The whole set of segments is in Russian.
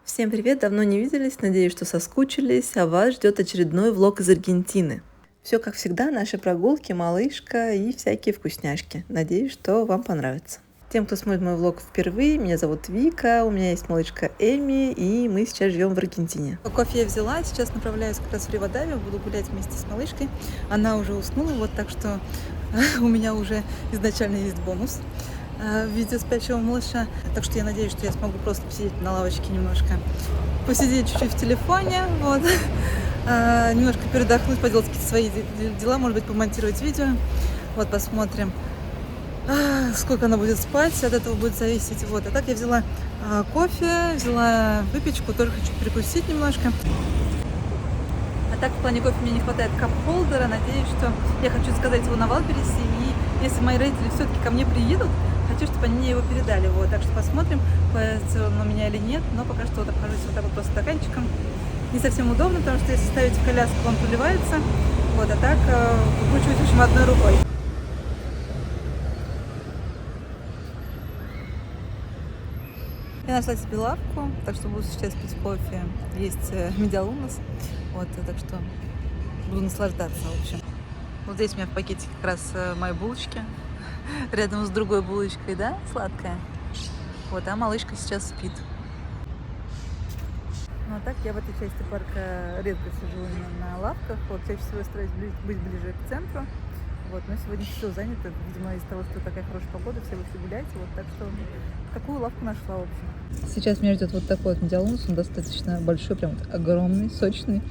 Всем привет, давно не виделись, надеюсь, что соскучились, а вас ждет очередной влог из Аргентины. Все как всегда, наши прогулки, малышка и всякие вкусняшки. Надеюсь, что вам понравится. Тем, кто смотрит мой влог впервые, меня зовут Вика, у меня есть малышка Эми, и мы сейчас живем в Аргентине. Кофе я взяла, сейчас направляюсь как раз в Ривадавию, буду гулять вместе с малышкой. Она уже уснула, вот так что у меня уже изначально есть бонус в виде спящего малыша. Так что я надеюсь, что я смогу просто посидеть на лавочке немножко, посидеть чуть-чуть в телефоне, вот, немножко передохнуть, поделать какие-то свои дела, может быть, помонтировать видео. Вот, посмотрим, сколько она будет спать, от этого будет зависеть. Вот, а так я взяла кофе, взяла выпечку, тоже хочу прикусить немножко. А так в плане кофе мне не хватает кап-холдера, надеюсь, что я хочу заказать его на Валберисе, и если мои родители все-таки ко мне приедут, хочу, чтобы они мне его передали. Вот, так что посмотрим, появится он у меня или нет, но пока что вот обхожусь вот так вот просто стаканчиком. Не совсем удобно, потому что если ставить в коляску, он поливается. Вот, а так выкручивать, в общем, одной рукой. Я нашла себе лавку, так что буду сейчас пить кофе, есть медиалунос. Вот, так что буду наслаждаться, в общем. Вот здесь у меня в пакете как раз мои булочки, рядом с другой булочкой, да, сладкая. Вот, а малышка сейчас спит. Ну а так я в этой части парка редко сижу на лавках, вот, чаще всего стараюсь быть ближе к центру. Вот, но сегодня все занято, видимо, из-за того, что такая хорошая погода, все вышли гулять, вот, так что такую лавку нашла, в общем. Сейчас меня ждет вот такой вот медиалунус, он достаточно большой, прям вот огромный, сочный,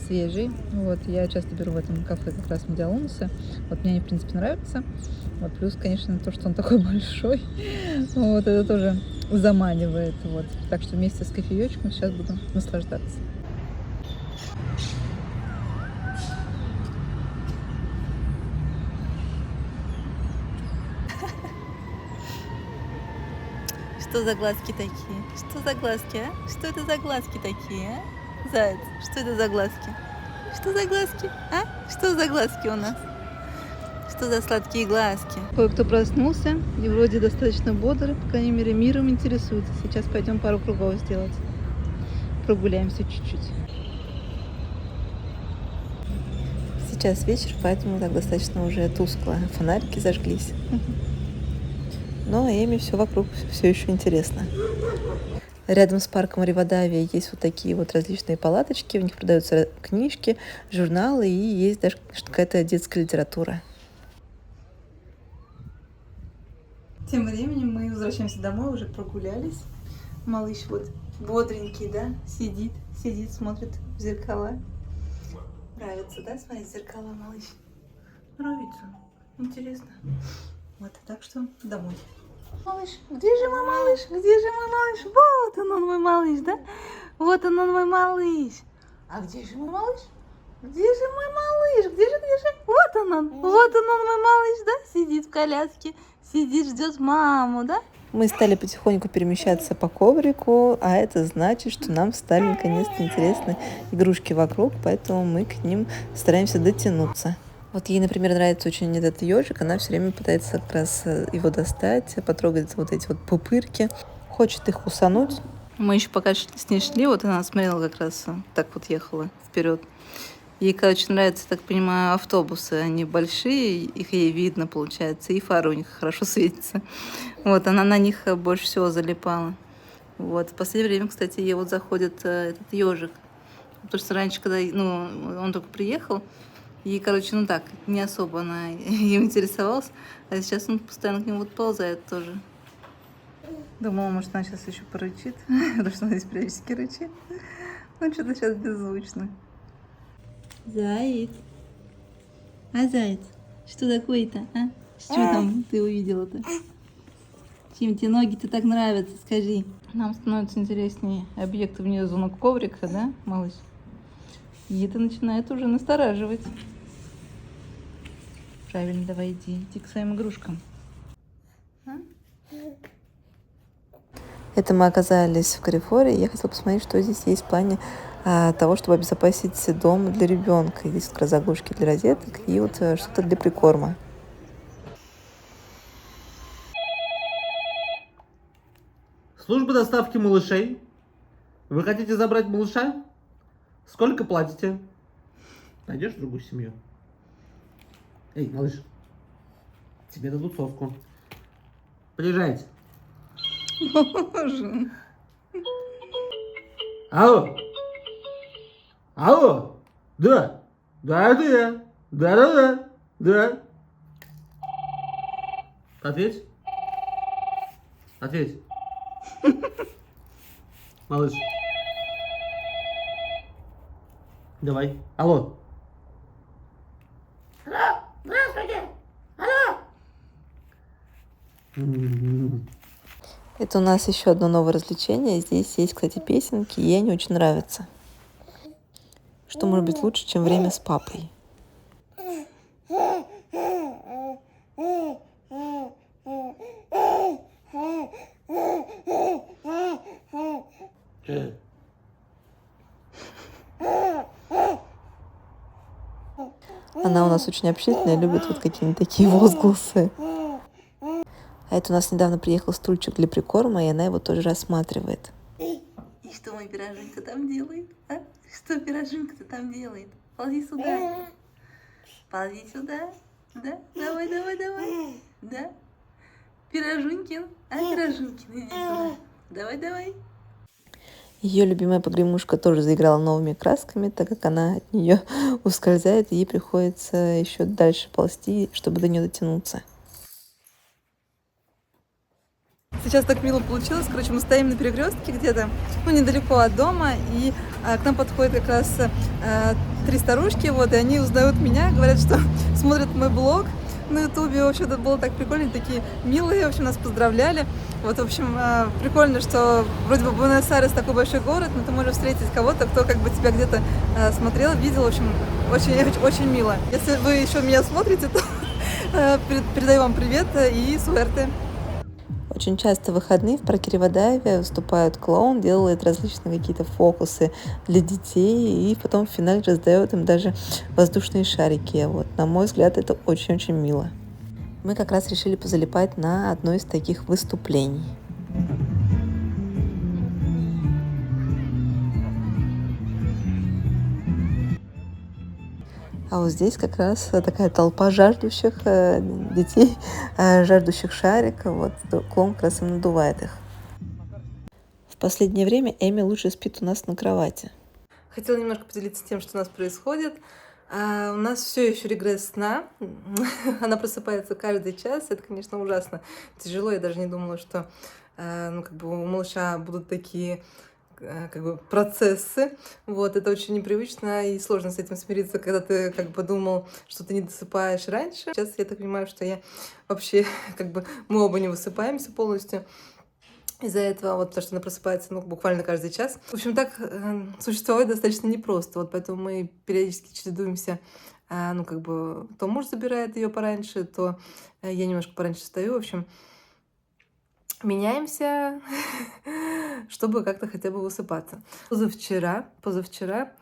свежий. Вот, я часто беру в этом кафе как раз медиалунусы, вот, мне они, в принципе, нравятся. Вот, плюс, конечно, то, что он такой большой, вот, это тоже заманивает, вот. Так что вместе с кофеечком сейчас буду наслаждаться. Что за глазки такие? Что за глазки, а? Что это за глазки такие, а? Заяц, что это за глазки? Что за глазки, а? Что за глазки у нас? Что за сладкие глазки? Кое-кто проснулся и вроде достаточно бодрый, по крайней мере, миром интересуется. Сейчас пойдем пару кругов сделать. Прогуляемся чуть-чуть. Сейчас вечер, поэтому так достаточно уже тускло. Фонарики зажглись. Но Эми все вокруг все еще интересно. Рядом с парком Ривадавия есть вот такие вот различные палаточки. В них продаются книжки, журналы и есть даже какая-то детская литература. Тем временем мы возвращаемся домой, уже прогулялись. Малыш вот бодренький, да, сидит, смотрит в зеркала. Нравится, да, смотреть в зеркала, малыш? Нравится. Интересно. Вот, так что домой. Малыш, где же мой малыш? Где же мой малыш? Вот он мой малыш, да? Вот он мой малыш. А где же мой малыш? Где же мой малыш? Где же? Вот он. Вот он мой малыш, да? Сидит в коляске, сидит, ждет маму, да? Мы стали потихоньку перемещаться по коврику, а это значит, что нам стали наконец-то интересны игрушки вокруг, поэтому мы к ним стараемся дотянуться. Вот ей, например, нравится очень этот ежик, она все время пытается как раз его достать, потрогать вот эти вот пупырки, хочет их кусануть. Мы еще пока с ней шли, вот она смотрела как раз, так вот ехала вперед. Ей, короче, нравятся, так понимаю, автобусы, они большие, их ей видно, получается, и фары у них хорошо светятся. Вот, она на них больше всего залипала. Вот, в последнее время, кстати, ей вот заходит этот ежик, потому что раньше, когда, он только приехал, и, короче, так, не особо она им интересовалась, а сейчас он постоянно к нему вот ползает тоже. Думала, может, она сейчас еще порычит, потому что она здесь периодически рычит. Ну, что-то сейчас беззвучно. Заяц. А, заяц, что такое-то, а? Что там ты увидела-то? Чем тебе ноги-то так нравятся, скажи? Нам становится интереснее объекты внизу ног коврика, да, малыш? И это начинает уже настораживать. Правильно, давай иди к своим игрушкам. Это мы оказались в Каррефоре, и я хотела посмотреть, что здесь есть в плане того, чтобы обезопасить дом для ребенка. Здесь как раз заглушки для розеток и вот что-то для прикорма. Служба доставки малышей. Вы хотите забрать малыша? Сколько платите? Найдешь другую семью? Эй, малыш, тебе дадут соску. Приезжайте. Боже. Алло. Алло. Да. Да, это я. Да. Да. Ответь. Ответь. Малыш. Давай. Алло. Алло. Здравствуйте. Алло. Это у нас еще одно новое развлечение. Здесь есть, кстати, песенки, и они очень нравятся. Что может быть лучше, чем время с папой? Она у нас очень общительная, любит вот какие-нибудь такие возгласы. А это у нас недавно приехал стульчик для прикорма, и она его тоже рассматривает. И что мой пироженька там делает? А? Что пироженька-то там делает? Ползи сюда. Ползи сюда. Да? Давай. Да? Пироженькин. А, пироженькин, иди сюда. Давай. Ее любимая погремушка тоже заиграла новыми красками, так как она от нее ускользает, и ей приходится еще дальше ползти, чтобы до нее дотянуться. Сейчас так мило получилось. Короче, мы стоим на перекрестке где-то, недалеко от дома, и к нам подходят как раз 3 старушки, и они узнают меня, говорят, что смотрят мой блог на ютубе. В общем, это было так прикольно, такие милые, в общем, нас поздравляли. В общем, прикольно, что вроде бы Буэнос-Айрес такой большой город, но ты можешь встретить кого-то, кто как бы тебя где-то смотрел, видел. В общем, очень мило. Если вы еще меня смотрите, то передаю вам привет и суэрте. Очень часто в выходные в парке Ривадавия выступают клоун, делает различные какие-то фокусы для детей, и потом в финале раздает им даже воздушные шарики. На мой взгляд, это очень-очень мило. Мы как раз решили позалипать на одно из таких выступлений. А вот здесь как раз такая толпа жаждущих детей, жаждущих шарика. Клоун как раз им надувает их. В последнее время Эми лучше спит у нас на кровати. Хотела немножко поделиться тем, что у нас происходит. У нас все еще регресс сна. Она просыпается каждый час. Это, конечно, ужасно тяжело. Я даже не думала, что у малыша будут такие процессы. Это очень непривычно и сложно с этим смириться, когда ты думал, что ты не досыпаешь раньше. Сейчас я так понимаю, что я вообще мы оба не высыпаемся полностью. Из-за этого, потому что она просыпается буквально каждый час. В общем, так существовать достаточно непросто. Поэтому мы периодически чередуемся. То муж забирает ее пораньше, то я немножко пораньше встаю. В общем, меняемся, чтобы как-то хотя бы высыпаться. Позавчера,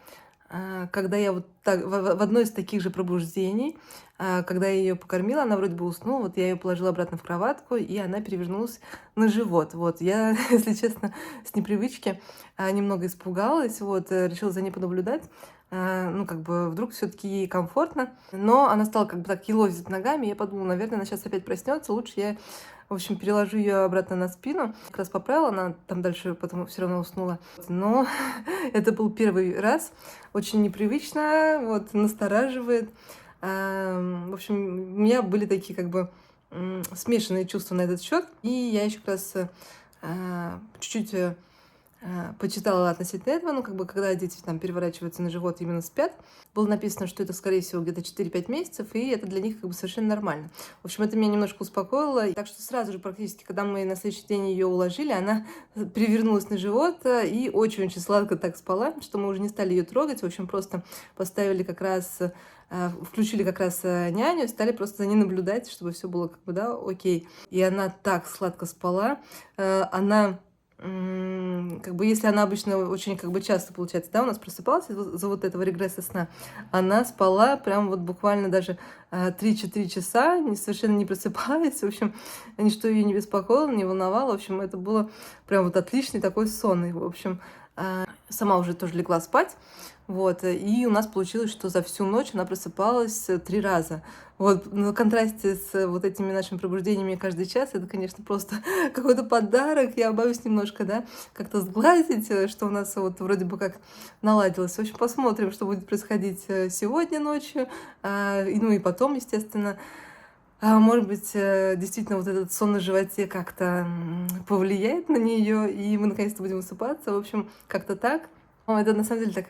когда я в одно из таких же пробуждений, когда я ее покормила, она вроде бы уснула, я ее положила обратно в кроватку, и она перевернулась на живот. Я, если честно, с непривычки немного испугалась, решила за ней понаблюдать. Вдруг все-таки ей комфортно, но она стала так елозить ногами, и я подумала, наверное, она сейчас опять проснется, лучше я, в общем, переложу ее обратно на спину. Как раз поправила, она там дальше потом все равно уснула. Но это был первый раз, очень непривычно, настораживает. В общем, у меня были такие смешанные чувства на этот счет, и я еще как раз чуть-чуть почитала относительно этого, когда дети переворачиваются на живот, именно спят, было написано, что это, скорее всего, где-то 4-5 месяцев, и это для них совершенно нормально. В общем, это меня немножко успокоило. Так что сразу же практически, когда мы на следующий день ее уложили, она перевернулась на живот и очень-очень сладко так спала, что мы уже не стали ее трогать. В общем, просто поставили включили няню, стали просто за ней наблюдать, чтобы все было окей. И она так сладко спала. Она если она обычно очень часто, получается, у нас просыпалась из-за этого регресса сна, она спала прям буквально даже 3-4 часа, совершенно не просыпаясь, в общем, ничто ее не беспокоило, не волновало, в общем, это было прям отличный такой сон, и, в общем, Сама уже тоже легла спать, вот, и у нас получилось, что за всю ночь она просыпалась 3 раза. Вот, на контрасте с вот этими нашими пробуждениями каждый час, это, конечно, просто какой-то подарок. Я боюсь немножко, да, как-то сглазить, что у нас вот вроде бы как наладилось. В общем, посмотрим, что будет происходить сегодня ночью, ну и потом, естественно. Может быть, действительно, вот этот сон на животе как-то повлияет на нее, и мы наконец-то будем высыпаться. В общем, как-то так. Это на самом деле так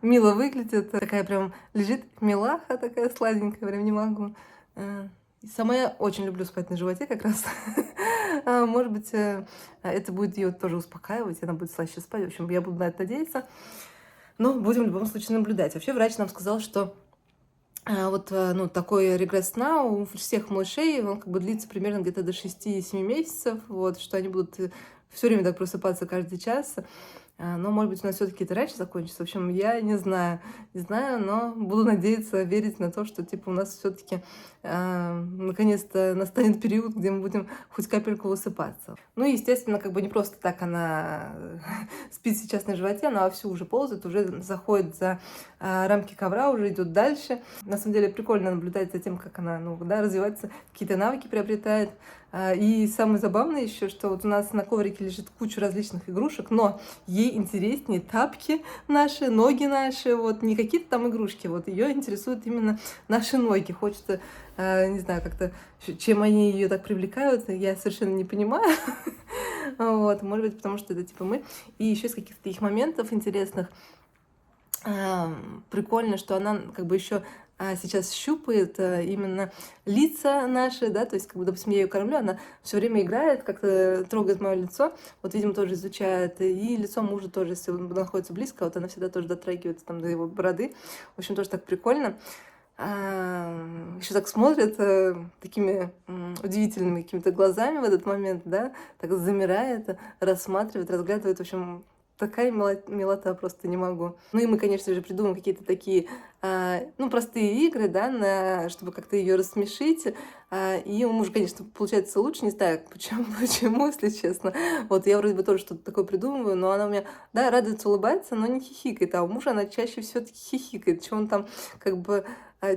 мило выглядит. Такая прям лежит милаха такая сладенькая, прям не могу. И сама я очень люблю спать на животе как раз. Может быть, это будет ее тоже успокаивать, и она будет слаще спать. В общем, я буду на это надеяться. Но будем в любом случае наблюдать. Вообще врач нам сказал, что вот, ну, такой регресс сна у всех малышей, он как бы длится примерно где-то до 6-7 месяцев, вот, что они будут все время так просыпаться каждый час. Но, может быть, у нас все-таки это раньше закончится. В общем, я не знаю, но буду надеяться, верить на то, что, типа, у нас все-таки наконец-то настанет период, где мы будем хоть капельку высыпаться. Ну, и, естественно, как бы не просто так она спит сейчас на животе, она вовсю уже ползает, уже заходит за рамки ковра, уже идет дальше. На самом деле прикольно наблюдать за тем, как она, ну, да, развивается, какие-то навыки приобретает. И самое забавное еще, что вот у нас на коврике лежит куча различных игрушек, но ей интереснее тапки наши, ноги наши, вот не какие-то там игрушки, вот ее интересуют именно наши ноги. Хочется, не знаю, как-то, чем они ее так привлекают, я совершенно не понимаю. Вот, может быть, потому что это типа мы. И еще из каких-то таких моментов интересных, прикольно, что она как бы еще сейчас щупает именно лица наши, да, то есть, как бы, допустим, я ее кормлю, она все время играет, как-то трогает мое лицо, вот, видимо, тоже изучает, и лицо мужа тоже, если он находится близко, вот она всегда тоже дотрагивается там до его бороды, в общем, тоже так прикольно. Еще так смотрит такими удивительными какими-то глазами в этот момент, да, так замирает, рассматривает, разглядывает, в общем, такая милота, просто не могу. Ну и мы, конечно же, придумаем какие-то такие, ну, простые игры, да, чтобы как-то ее рассмешить. И у мужа, конечно, получается лучше, не знаю, почему, если честно. Вот я вроде бы тоже что-то такое придумываю, но она у меня, да, радуется, улыбается, но не хихикает, а у мужа она чаще все-таки хихикает. Чем он там, как бы,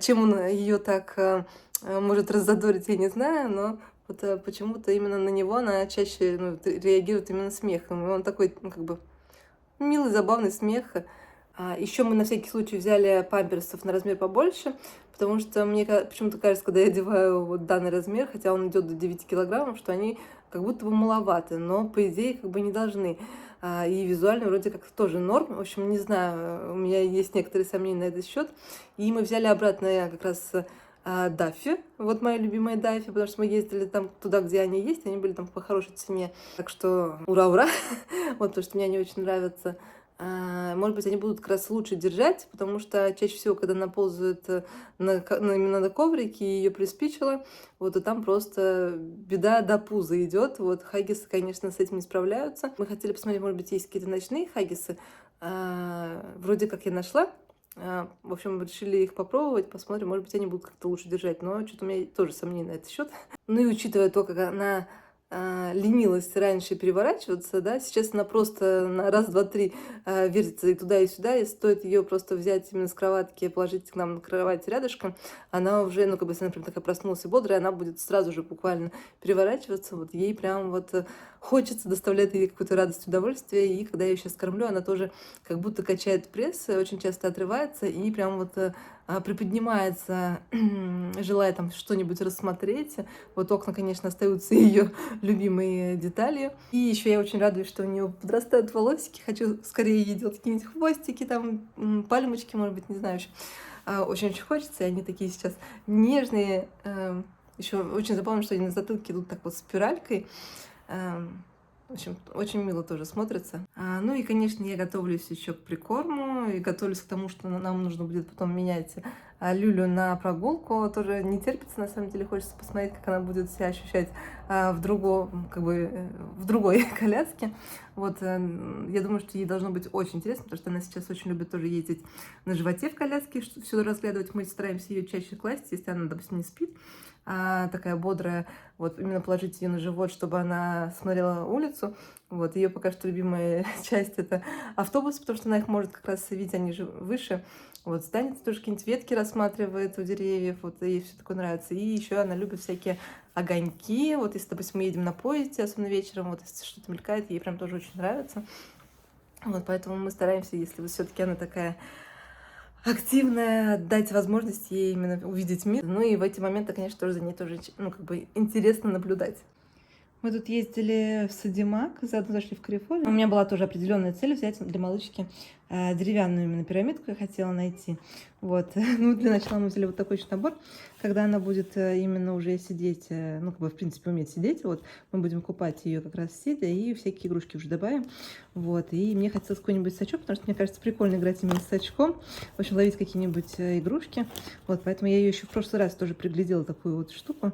чем он ее так может раззадорить, я не знаю, но вот почему-то именно на него она чаще, ну, реагирует именно смехом. И он такой, ну, как бы, милый, забавный смех. Еще мы на всякий случай взяли памперсов на размер побольше, потому что мне почему-то кажется, когда я одеваю вот данный размер, хотя он идет до 9 килограммов, что они как будто бы маловаты, но по идее как бы не должны. И визуально вроде как тоже норм. В общем, не знаю, у меня есть некоторые сомнения на этот счет. И мы взяли обратно как раз Даффи, вот моя любимая Даффи, потому что мы ездили там туда, где они есть, они были там по хорошей цене. Так что ура-ура! Вот, потому что мне они очень нравятся. Может быть, они будут как раз лучше держать, потому что чаще всего, когда она ползает именно на коврике, ее приспичило, вот, и там просто беда до пуза идет. Вот, хаггисы, конечно, с этим не справляются. Мы хотели посмотреть, может быть, есть какие-то ночные хаггисы. Вроде как я нашла. В общем, решили их попробовать, посмотрим, может быть, они будут как-то лучше держать. Но что-то у меня тоже сомнения на этот счет. Ну и учитывая то, как она ленилась раньше переворачиваться, да, сейчас она просто на раз, два, три вертится и туда, и сюда, и стоит ее просто взять именно с кроватки, положить к нам на кровать рядышком, она уже, ну, как бы, если она прям такая проснулась и бодрая, она будет сразу же буквально переворачиваться, вот ей прям вот хочется, доставлять ей какую-то радость, удовольствие, и когда я ее сейчас кормлю, она тоже как будто качает пресс, очень часто отрывается, и прям вот приподнимается, желая там что-нибудь рассмотреть. Вот окна, конечно, остаются ее любимой деталью. И еще я очень радуюсь, что у нее подрастают волосики. Хочу скорее ей делать какие-нибудь хвостики, там, пальмочки, может быть, не знаю еще. Очень-очень хочется, и они такие сейчас нежные. Еще очень забавно, что они на затылке идут так вот спиралькой. В общем, очень мило тоже смотрится. Ну и, конечно, я готовлюсь еще к прикорму и готовлюсь к тому, что нам нужно будет потом менять Люлю на прогулку. Тоже не терпится, на самом деле, хочется посмотреть, как она будет себя ощущать в другой коляске. Вот, я думаю, что ей должно быть очень интересно, потому что она сейчас очень любит тоже ездить на животе в коляске, все разглядывать. Мы стараемся ее чаще класть, если она, допустим, не спит, такая бодрая, вот именно положить ее на живот, чтобы она смотрела улицу. Вот, ее пока что любимая часть — это автобус, потому что она их может как раз видеть, они же выше. Вот, станет тоже какие-нибудь ветки рассматривает у деревьев, вот, ей все такое нравится. И еще она любит всякие огоньки. Вот, если, допустим, мы едем на поезде, особенно вечером, вот, если что-то мелькает, ей прям тоже очень нравится. Вот, поэтому мы стараемся, если вот все-таки она такая активная, дать возможность ей именно увидеть мир. Ну и в эти моменты, конечно, тоже за ней тоже, ну, как бы интересно наблюдать. Мы тут ездили в Садимак, заодно зашли в Карифор. У меня была тоже определенная цель взять для малышки деревянную именно пирамидку, я хотела найти. Вот. Ну, для начала мы взяли вот такой набор. Когда она будет именно уже сидеть, ну, как бы, в принципе, уметь сидеть, вот, мы будем купать ее как раз сидя, и всякие игрушки уже добавим. Вот. И мне хотелось какой-нибудь сачок, потому что, мне кажется, прикольно играть именно с сачком. В общем, ловить какие-нибудь игрушки. Вот, поэтому я ее еще в прошлый раз тоже приглядела, такую вот штуку.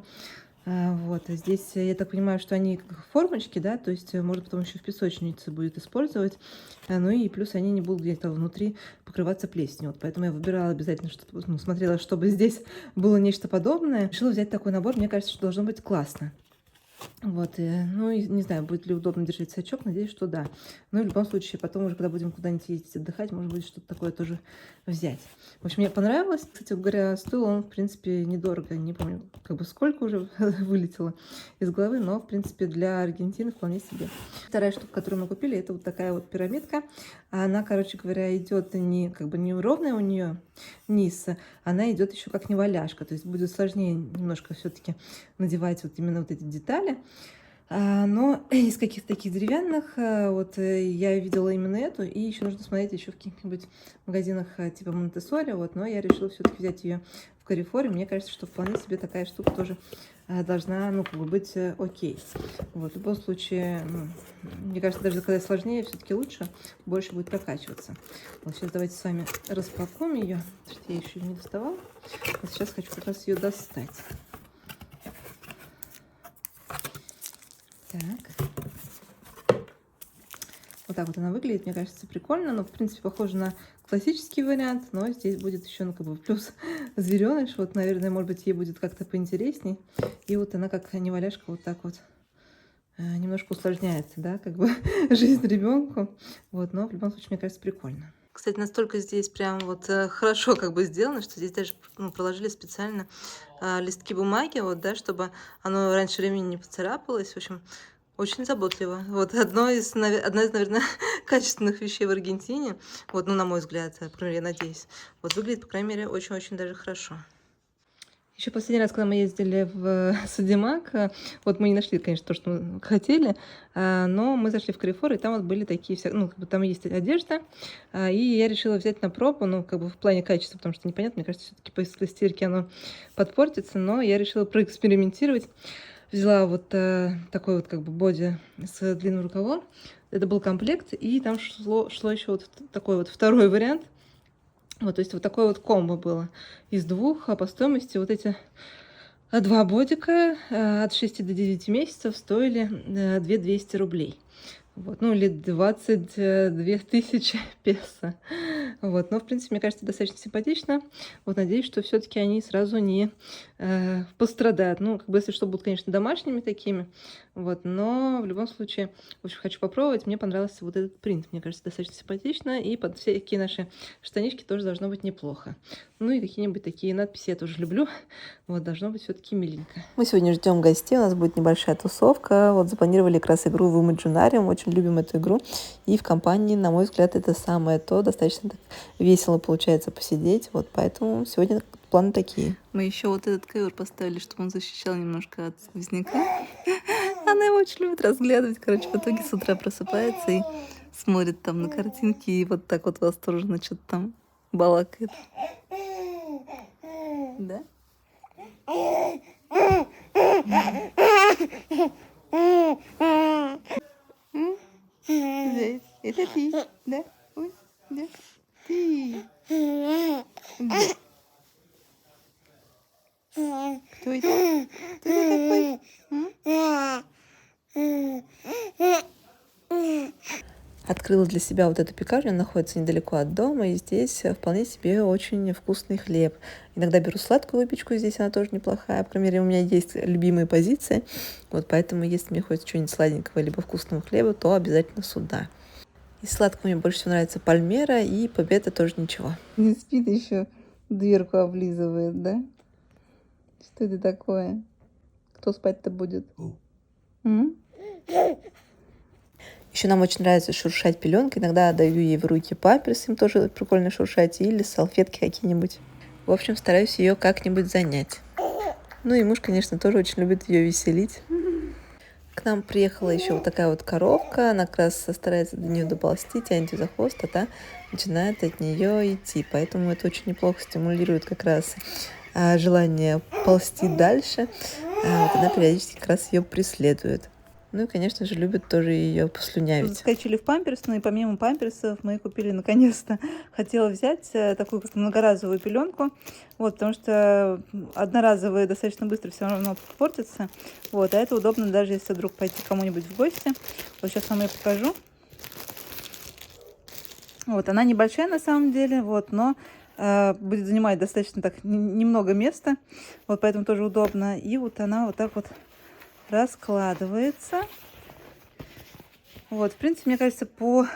Вот, а здесь, я так понимаю, что они как формочки, да, то есть можно потом еще в песочнице будет использовать, ну и плюс они не будут где-то внутри покрываться плесенью, вот, поэтому я выбирала обязательно что-то, ну, смотрела, чтобы здесь было нечто подобное. Решила взять такой набор, мне кажется, что должно быть классно. Вот, ну, и не знаю, будет ли удобно держать сачок, надеюсь, что да. Ну, и в любом случае, потом уже, когда будем куда-нибудь ездить отдыхать, может быть, что-то такое тоже взять. В общем, мне понравилось. Кстати говоря, стоил он, в принципе, недорого. Не помню, как бы сколько уже вылетело из головы, но, в принципе, для Аргентины вполне себе. Вторая штука, которую мы купили, это вот такая вот пирамидка. Она, короче говоря, идет не, как бы не ровная у нее низ, она идет еще как неваляшка. То есть будет сложнее немножко все-таки надевать вот именно вот эти детали. Но из каких-то таких деревянных, вот я видела именно эту, и еще нужно смотреть еще в каких-нибудь магазинах типа Монтессори, вот, но я решила все-таки взять ее в Карифоре. Мне кажется, что вполне себе такая штука тоже должна, ну, как бы быть окей. Вот, в любом случае, ну, мне кажется, даже когда сложнее, все-таки лучше, больше будет прокачиваться. Вот сейчас давайте с вами распакуем ее, потому что я еще не доставала. Вот сейчас хочу как раз ее достать. Так. Вот так вот она выглядит, мне кажется, прикольно. Но, в принципе, похоже на классический вариант. Но здесь будет еще, ну, как бы плюс звереныш. Вот, наверное, может быть, ей будет как-то поинтересней. И вот она, как неваляшка, вот так вот немножко усложняется, да, как бы жизнь ребенку. Вот, но в любом случае, мне кажется, прикольно. Кстати, настолько здесь прям вот хорошо как бы сделано, что здесь даже, ну, проложили специально листки бумаги, вот, да, чтобы оно раньше времени не поцарапалось. В общем, очень заботливо. Вот одна из, наверное, качественных вещей в Аргентине, вот, ну, на мой взгляд, по крайней мере, я надеюсь, вот выглядит, по крайней мере, очень-очень даже хорошо. Еще последний раз, когда мы ездили в Садимак, вот мы не нашли, конечно, то, что мы хотели, но мы зашли в Карифор, и там вот были такие, ну, как бы там есть одежда, и я решила взять на пробу, ну, как бы в плане качества, потому что непонятно, мне кажется, все-таки после стирки оно подпортится, но я решила проэкспериментировать. Взяла вот такой вот как бы боди с длинным рукавом, это был комплект, и там шло еще вот такой вот второй вариант. Вот, то есть вот такое вот комбо было из двух, а по стоимости вот эти два бодика от 6 до 9 месяцев стоили 2200 рублей. Вот, ну, или 22 тысячи песо. Вот, но, в принципе, мне кажется, достаточно симпатично. Вот, надеюсь, что все-таки они сразу не пострадают. Ну, как бы, если что, будут, конечно, домашними такими. Вот, но в любом случае, в общем, хочу попробовать. Мне понравился вот этот принт. Мне кажется, достаточно симпатично. И под всякие наши штанишки тоже должно быть неплохо. Ну, и какие-нибудь такие надписи я тоже люблю. Вот, должно быть все-таки миленько. Мы сегодня ждем гостей. У нас будет небольшая тусовка. Вот, запланировали как раз игру в Imaginarium. Очень любим эту игру. И в компании, на мой взгляд, это самое то. Достаточно так весело получается посидеть. Вот, поэтому сегодня планы такие. Мы еще вот этот ковер поставили, чтобы он защищал немножко от сквозняка. Она его очень любит разглядывать. Короче, в итоге с утра просыпается и смотрит там на картинки и вот так вот восторженно что-то там балакает. Да? Здесь. Это ты, да? Ой, да. Ты. Да. Кто это? Кто это такой? Открыла для себя вот эту пекарню, она находится недалеко от дома, и здесь вполне себе очень вкусный хлеб. Иногда беру сладкую выпечку, здесь она тоже неплохая. По крайней мере, у меня есть любимые позиции, вот поэтому, если мне хочется что-нибудь сладенького либо вкусного хлеба, то обязательно сюда. Из сладкого мне больше всего нравится Пальмера, и Победа тоже ничего. Не спит еще, дверку облизывает, да? Что это такое? Кто спать-то будет? Еще нам очень нравится шуршать пеленкой. Иногда даю ей в руки памперс, им тоже прикольно шуршать, или салфетки какие-нибудь. В общем, стараюсь ее как-нибудь занять. Ну и муж, конечно, тоже очень любит ее веселить. К нам приехала еще вот такая вот коровка. Она как раз старается до нее доползти, тянет ее за хвост, а та начинает от нее идти. Поэтому это очень неплохо стимулирует как раз желание ползти дальше. Вот она периодически как раз ее преследует. Ну и, конечно же, любит тоже ее послюнявить. Заскочили в памперс, ну и помимо памперсов мы купили наконец-то. Хотела взять такую как многоразовую пеленку, вот, потому что одноразовые достаточно быстро все равно портятся. Вот, а это удобно даже если вдруг пойти кому-нибудь в гости. Вот сейчас вам ее покажу. Вот, она небольшая на самом деле, вот, но будет занимать достаточно так немного места, вот, поэтому тоже удобно. И вот она вот так вот раскладывается. Вот, в принципе, мне кажется, по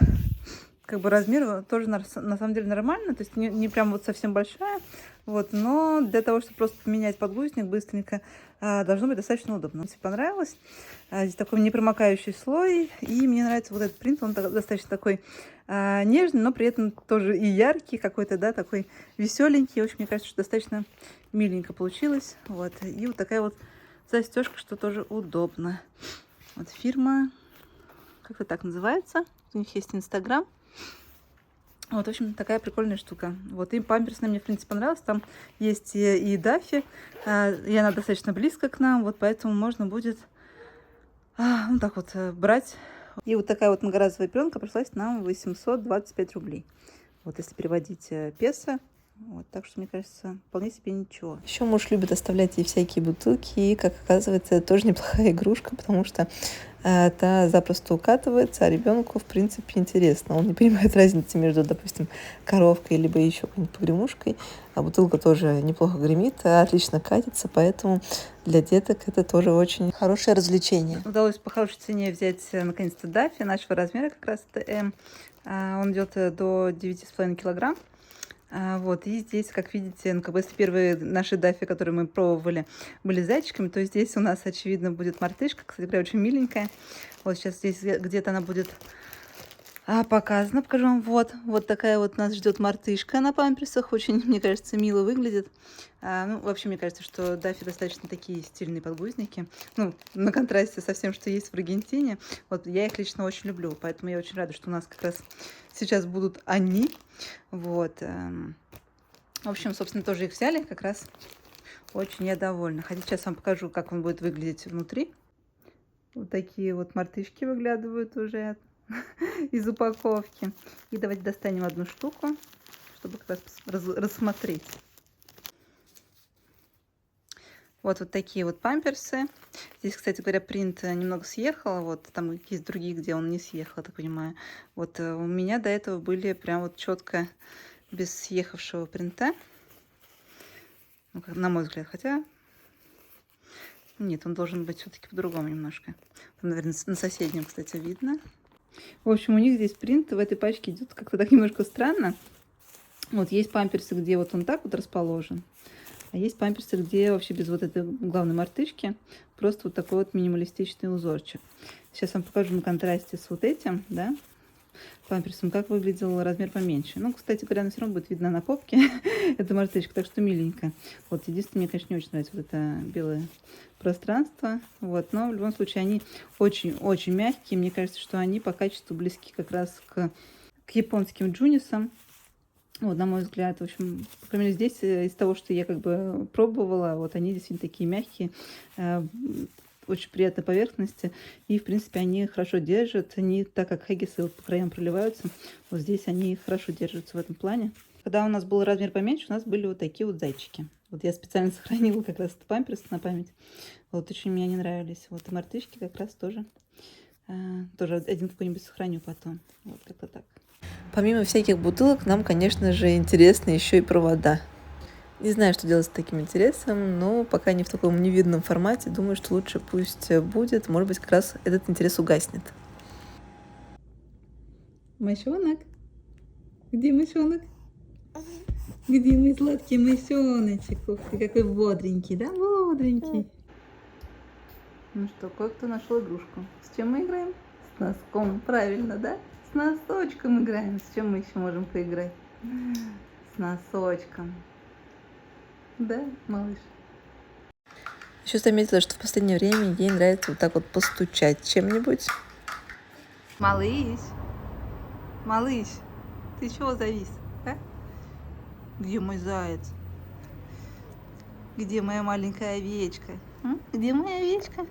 как бы размеру тоже на самом деле нормально, то есть не прям вот совсем большая, вот, но для того, чтобы просто поменять подгузник быстренько, должно быть достаточно удобно. Мне понравилось. Здесь такой непромокающий слой, и мне нравится вот этот принт, он достаточно такой нежный, но при этом тоже и яркий какой-то, да, такой веселенький. В общем, мне кажется, что достаточно миленько получилось. Вот, и вот такая вот застежка, что тоже удобно. Вот фирма, как-то так называется. У них есть Инстаграм. Вот, в общем, такая прикольная штука. Вот, и памперсная мне, в принципе, понравилась. Там есть и Даффи, и она достаточно близко к нам, вот, поэтому можно будет, ну, так вот, брать. И вот такая вот многоразовая пленка пришлась нам 825 рублей. Вот, если переводить песо. Вот, так что, мне кажется, вполне себе ничего. Еще муж любит оставлять ей всякие бутылки, и, как оказывается, это тоже неплохая игрушка, потому что та запросто укатывается, а ребенку, в принципе, интересно. Он не понимает разницы между, допустим, коровкой либо еще какой-нибудь погремушкой, а бутылка тоже неплохо гремит, отлично катится, поэтому для деток это тоже очень хорошее развлечение. Удалось по хорошей цене взять, наконец-то, Даффи нашего размера, как раз это М. Он идет до 9,5 килограмм. Вот, и здесь, как видите, ну, как бы, если первые наши Даффи, которые мы пробовали, были зайчиками, то здесь у нас, очевидно, будет мартышка, кстати говоря, очень миленькая. Вот сейчас здесь где-то она будет показана, покажу вам. Вот такая вот нас ждет мартышка на памперсах, очень, мне кажется, мило выглядит. Ну, вообще, мне кажется, что Даффи достаточно такие стильные подгузники, ну, на контрасте со всем, что есть в Аргентине. Вот, я их лично очень люблю, поэтому я очень рада, что у нас как раз сейчас будут они. Вот. В общем, собственно, тоже их взяли, как раз очень я довольна. Хотя сейчас вам покажу, как он будет выглядеть внутри. Вот такие вот мартышки выглядывают уже из упаковки. И давайте достанем одну штуку, чтобы как раз рассмотреть. Вот такие вот памперсы. Здесь, кстати говоря, принт немного съехал. Вот там есть другие, где он не съехал, так понимаю. Вот у меня до этого были прям вот четко без съехавшего принта. Ну, на мой взгляд, хотя нет, он должен быть все-таки по-другому немножко. Там, наверное, на соседнем, кстати, видно. В общем, у них здесь принт в этой пачке идет как-то так немножко странно. Вот есть памперсы, где вот он так вот расположен. А есть памперсы, где вообще без вот этой главной мартышки просто вот такой вот минималистичный узорчик. Сейчас вам покажу на контрасте с вот этим, да, памперсом, как выглядел размер поменьше. Ну, кстати говоря, она все равно будет видна на попке, эта мартышка, так что миленькая. Вот, единственное, мне, конечно, не очень нравится вот это белое пространство, вот, но в любом случае они очень-очень мягкие. Мне кажется, что они по качеству близки как раз к японским джунисам. Вот, на мой взгляд, в общем, по крайней мере, здесь из того, что я как бы пробовала, вот они действительно такие мягкие, очень приятной поверхности, и, в принципе, они хорошо держат, они, так как хэггисы вот по краям проливаются, вот здесь они хорошо держатся в этом плане. Когда у нас был размер поменьше, у нас были вот такие вот зайчики. Вот я специально сохранила как раз этот памперс на память. Вот очень мне они нравились. Вот и мартышки как раз тоже Тоже один какой-нибудь сохраню потом. Вот как-то так. Помимо всяких бутылок, нам, конечно же, интересны еще и провода. Не знаю, что делать с таким интересом, но пока не в таком невидном формате. Думаю, что лучше пусть будет. Может быть, как раз этот интерес угаснет. Мышонок? Где мышонок? Где мой сладкий мышоночек? Ух ты, какой бодренький, да? Бодренький. Ну что, кое-кто нашел игрушку. С чем мы играем? С носком, правильно, да? С носочком играем. С чем мы еще можем поиграть? С носочком. Да, малыш? Еще заметила, что в последнее время ей нравится вот так вот постучать чем-нибудь. Малыш, малыш, ты чего завис, а? Где мой заяц? Где моя маленькая овечка? Где моя овечка?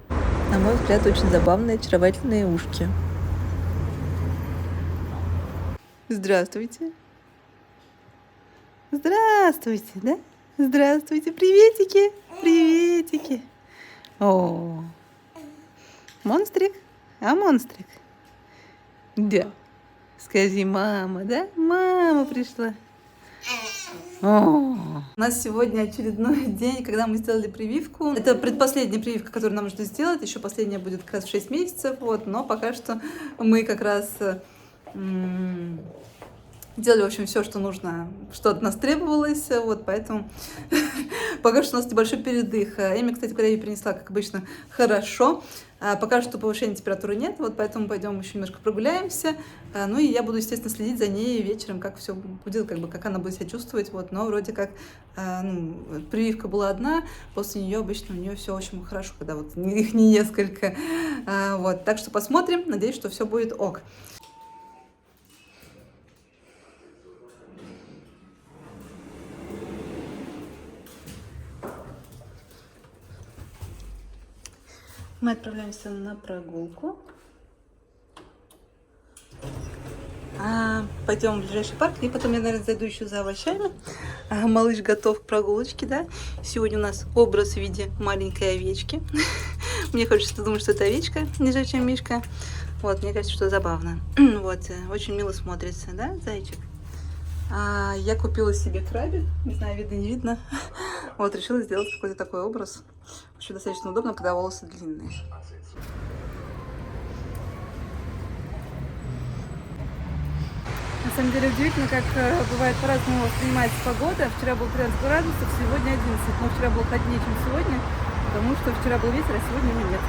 На мой взгляд, очень забавные, очаровательные ушки. Здравствуйте. Здравствуйте, да? Здравствуйте, приветики, приветики. О, монстрик, а монстрик? Да. Скажи, мама, да? Мама пришла. О. У нас сегодня очередной день, когда мы сделали прививку. Это предпоследняя прививка, которую нам нужно сделать. Еще последняя будет как раз в 6 месяцев. Вот, но пока что мы как раз делали, в общем, все, что нужно, что от нас требовалось, вот, поэтому пока что у нас небольшой передых. Эми, кстати говоря, ей принесла, как обычно, хорошо. Пока что повышения температуры нет, вот, поэтому пойдем еще немножко прогуляемся. Ну и я буду, естественно, следить за ней вечером, как все будет, как бы, как она будет себя чувствовать, вот, но вроде как, прививка была одна, после нее обычно у нее все очень хорошо, когда вот их не несколько, вот, так что посмотрим, надеюсь, что все будет ок. Мы отправляемся на прогулку. Пойдем в ближайший парк, и потом я, наверное, зайду еще за овощами. Малыш готов к прогулочке, да? Сегодня у нас образ в виде маленькой овечки. Мне хочется думать, что это овечка, лежачая мишка. Вот, мне кажется, что забавно. Вот, очень мило смотрится, да, зайчик? Я купила себе крабик, не знаю, видно, не видно. Вот, решила сделать какой-то такой образ. Очень достаточно удобно, когда волосы длинные. На самом деле удивительно, как бывает по-разному воспринимается погода. Вчера было 13 градусов, сегодня 11. Но вчера было холоднее, чем сегодня, потому что вчера был ветер, а сегодня его нет.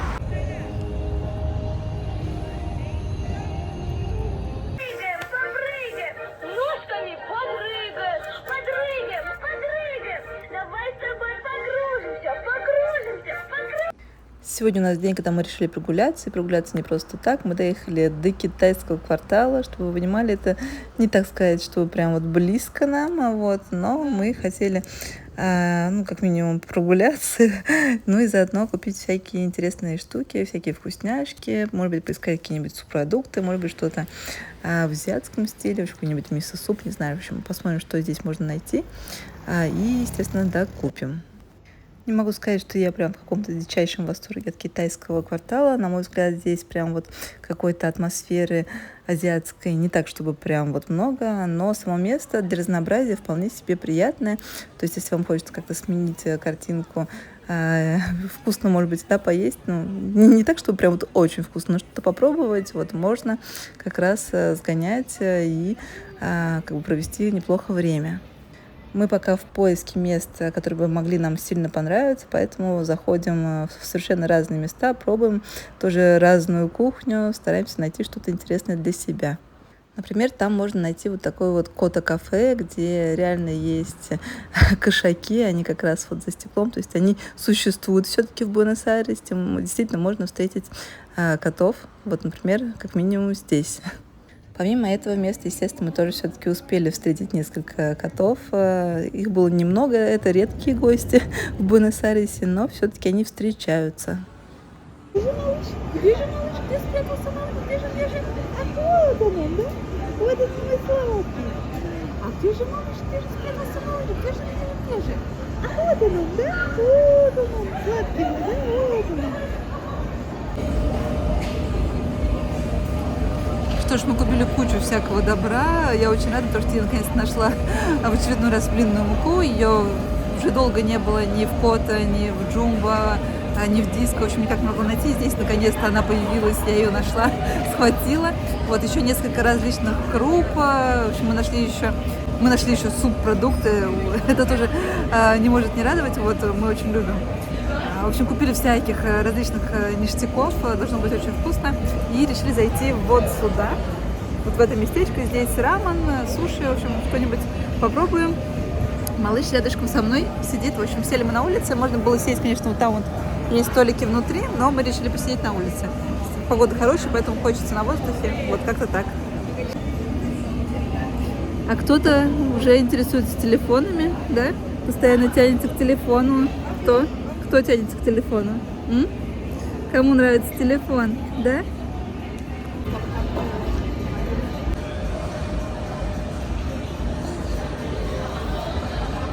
Сегодня у нас день, когда мы решили прогуляться, и прогуляться не просто так. Мы доехали до китайского квартала, чтобы вы понимали, это не так сказать, что прям вот близко нам, вот, но мы хотели, как минимум прогуляться, ну и заодно купить всякие интересные штуки, всякие вкусняшки, может быть, поискать какие-нибудь субпродукты, может быть, что-то в азиатском стиле, какой-нибудь мисо-суп, не знаю, в общем, посмотрим, что здесь можно найти, и, естественно, да, купим. Не могу сказать, что я прям в каком-то дичайшем восторге от китайского квартала. На мой взгляд, здесь прям вот какой-то атмосферы азиатской не так, чтобы прям вот много, но само место для разнообразия вполне себе приятное. То есть, если вам хочется как-то сменить картинку, вкусно, может быть, да, поесть, ну, не так, чтобы прям вот очень вкусно, но что-то попробовать, вот можно как раз сгонять и как бы провести неплохо время. Мы пока в поиске мест, которые бы могли нам сильно понравиться, поэтому заходим в совершенно разные места, пробуем тоже разную кухню, стараемся найти что-то интересное для себя. Например, там можно найти вот такое вот кота-кафе, где реально есть кошаки, они как раз вот за стеклом, то есть они существуют все-таки в Буэнос-Айресе, действительно можно встретить котов, вот, например, как минимум здесь. Помимо этого места, естественно, мы тоже все-таки успели встретить несколько котов. Их было немного, это редкие гости в Буэнос-Айресе, но все-таки они встречаются. Где же малыш? Где же малыш? Где спрятался малыш? Где же, где же? А вот он, да? Вот это мой сладкий. А где же малыш? Где же спрятался малыш? Где же, где же? А вот он, да? Вот он, сладкий, да? Вот он. что ж, мы купили кучу всякого добра. Я очень рада, потому что я наконец-то нашла в очередной раз блинную муку. Ее уже долго не было ни в Кота, ни в Джумбо, ни в Диско. В общем, никак не могла найти. Здесь наконец-то она появилась, я ее нашла, схватила. Вот еще несколько различных круп. В общем, мы нашли еще субпродукты. Это тоже не может не радовать. Вот мы очень любим. В общем, купили всяких различных ништяков, должно быть очень вкусно. И решили зайти вот сюда, вот в это местечко. Здесь рамен, суши, в общем, что-нибудь попробуем. Малыш рядышком со мной сидит. В общем, сели мы на улице. Можно было сесть, конечно, вот там вот есть столики внутри, но мы решили посидеть на улице. Погода хорошая, поэтому хочется на воздухе. Вот как-то так. А кто-то уже интересуется телефонами, да? Постоянно тянется к телефону. Кто? Кто тянется к телефону? Кому нравится телефон, да?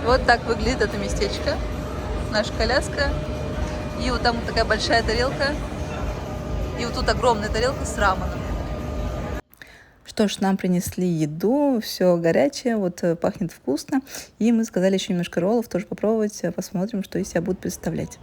Вот так выглядит это местечко. Наша коляска. И вот там вот такая большая тарелка. И вот тут огромная тарелка с раменом. Что ж, нам принесли еду, все горячее, вот пахнет вкусно. И мы заказали еще немножко роллов, тоже попробовать, посмотрим, что из себя будут представлять.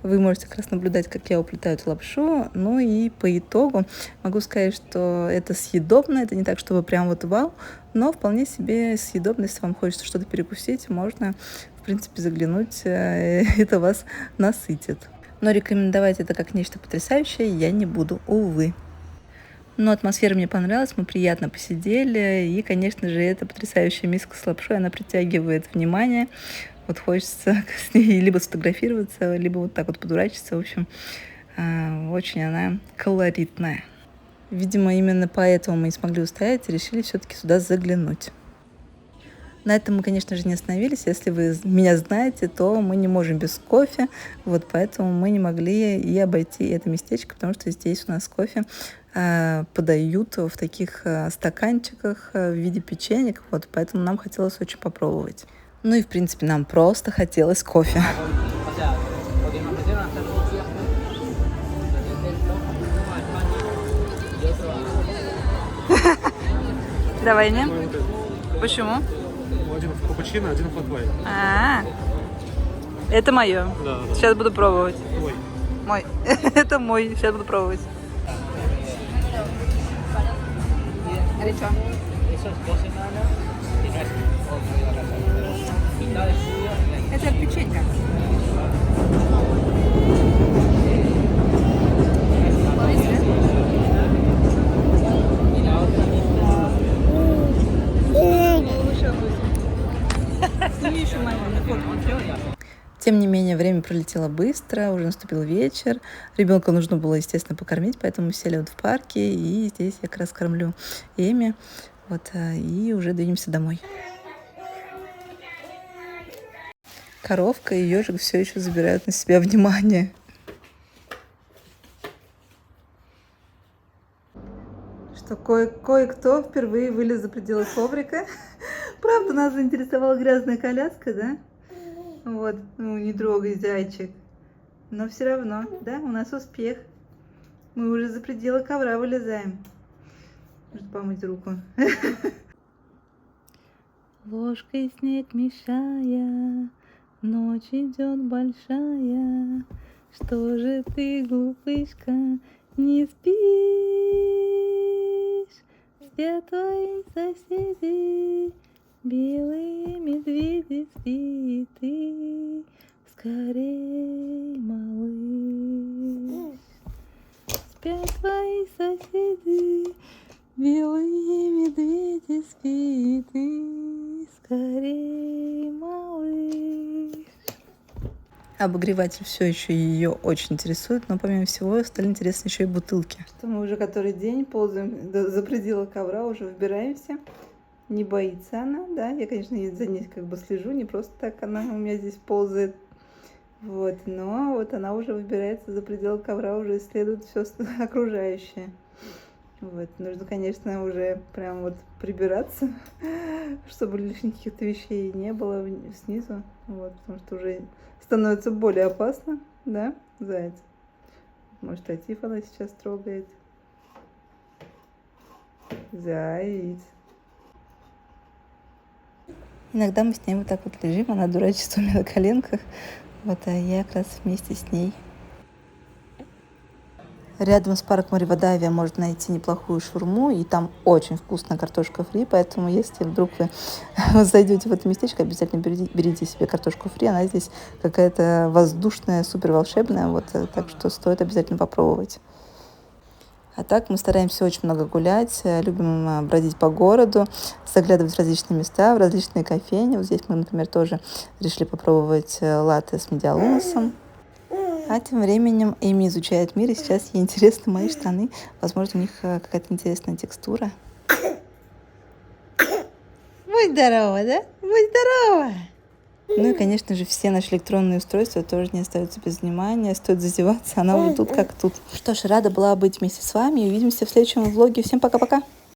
Вы можете как раз наблюдать, как я уплетаю эту лапшу. Ну и по итогу могу сказать, что это съедобно, это не так, чтобы прям вот вау, но вполне себе съедобно, если вам хочется что-то перекусить, можно, в принципе, заглянуть, это вас насытит. Но рекомендовать это как нечто потрясающее я не буду, увы. Но атмосфера мне понравилась, мы приятно посидели, и, конечно же, эта потрясающая миска с лапшой, она притягивает внимание. Вот хочется с ней либо сфотографироваться, либо вот так вот подурачиться. В общем, очень она колоритная. Видимо, именно поэтому мы не смогли устоять и решили все-таки сюда заглянуть. На этом мы, конечно же, не остановились. Если вы меня знаете, то мы не можем без кофе. Вот поэтому мы не могли и обойти это местечко, потому что здесь у нас кофе подают в таких стаканчиках в виде печенек. Вот поэтому нам хотелось очень попробовать. Ну и, в принципе, нам просто хотелось кофе. Давай, не? Почему? Один капучино, один флат-вайт. Это мое. Да. Сейчас буду пробовать. Ой. Мой. Это мой. Сейчас буду пробовать. Горячо. Это печенька. Тем не менее, время пролетело быстро, уже наступил вечер. Ребенка нужно было, естественно, покормить, поэтому мы сели вот в парке, и здесь я как раз кормлю Эми. Вот, и уже двинемся домой. Коровка и ежик все еще забирают на себя внимание. Что кое-кто впервые вылез за пределы коврика. Правда, нас заинтересовала грязная коляска, да? Вот, ну не трогай, зайчик. Но все равно, да, у нас успех. Мы уже за пределы ковра вылезаем. Нужно помыть руку. Ложкой снег мешая, ночь идет большая. Что же ты, глупышка, не спишь? Все твои соседи, белые медведи, спи ты, скорей, малыш. Спят твои соседи, белые медведи, спи ты, скорей, малыш. Обогреватель все еще ее очень интересует, но помимо всего стали интересны еще и бутылки. Что мы уже который день ползаем за пределы ковра, уже выбираемся. Не боится она, да? Я, конечно, за ней как бы слежу, не просто так она у меня здесь ползает. Вот, но вот она уже выбирается за пределы ковра, уже исследует все окружающее. Вот, нужно, конечно, уже прям вот прибираться, чтобы лишних каких-то вещей не было снизу. Вот, потому что уже становится более опасно, да, заяц? Может, Атиф она сейчас трогает. Заяц. Иногда мы с ней вот так вот лежим, она дурачится у меня на коленках. Вот, а я как раз вместе с ней. Рядом с парком Ривадавия можно найти неплохую шаурму, и там очень вкусная картошка фри, поэтому если вдруг вы зайдете в это местечко, обязательно берите себе картошку фри, она здесь какая-то воздушная, супер волшебная, вот, так что стоит обязательно попробовать. А так мы стараемся очень много гулять, любим бродить по городу, заглядывать в различные места, в различные кофейни. Вот здесь мы, например, тоже решили попробовать латте с медиалунусом. А тем временем Эми изучает мир, и сейчас ей интересны мои штаны. Возможно, у них какая-то интересная текстура. Будь здорова, да? Будь здорова! Ну и, конечно же, все наши электронные устройства тоже не остаются без внимания. Стоит зазеваться, она уже тут как тут. Что ж, рада была быть вместе с вами. Увидимся в следующем влоге. Всем пока-пока!